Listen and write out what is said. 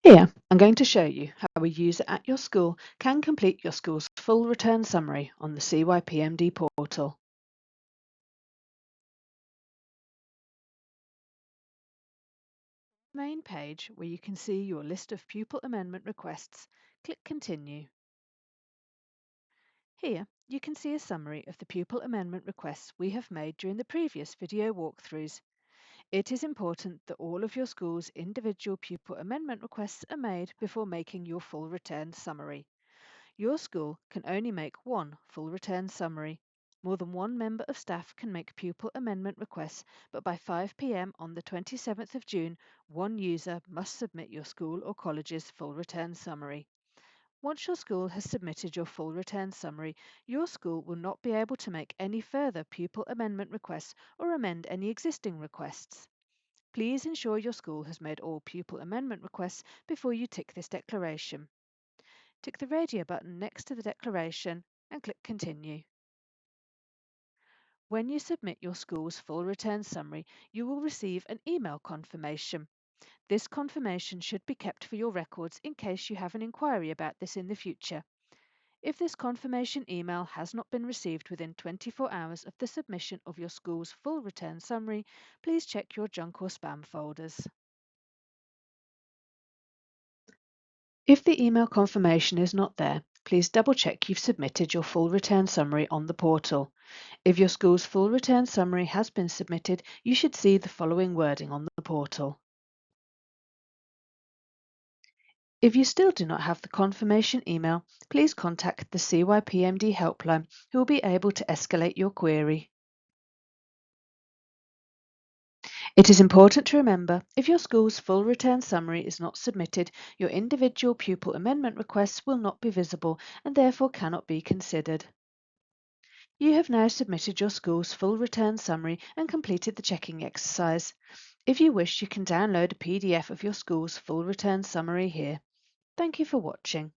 Here, I'm going to show you how a user at your school can complete your school's full return summary on the CYPMD portal. Main page where you can see your list of pupil amendment requests, click Continue. Here, you can see a summary of the pupil amendment requests we have made during the previous video walkthroughs. It is important that all of your school's individual pupil amendment requests are made before making your full return summary. Your school can only make one full return summary. More than one member of staff can make pupil amendment requests, but by 5 p.m. on the 27th of June, one user must submit your school or college's full return summary. Once your school has submitted your full return summary, your school will not be able to make any further pupil amendment requests or amend any existing requests. Please ensure your school has made all pupil amendment requests before you tick this declaration. Tick the radio button next to the declaration and click Continue. When you submit your school's full return summary, you will receive an email confirmation. This confirmation should be kept for your records in case you have an inquiry about this in the future. If this confirmation email has not been received within 24 hours of the submission of your school's full return summary, please check your junk or spam folders. If the email confirmation is not there, please double-check you've submitted your full return summary on the portal. If your school's full return summary has been submitted, you should see the following wording on the portal. If you still do not have the confirmation email, please contact the CYPMD helpline, who will be able to escalate your query. It is important to remember, if your school's full return summary is not submitted, your individual pupil amendment requests will not be visible and therefore cannot be considered. You have now submitted your school's full return summary and completed the checking exercise. If you wish, you can download a PDF of your school's full return summary here. Thank you for watching.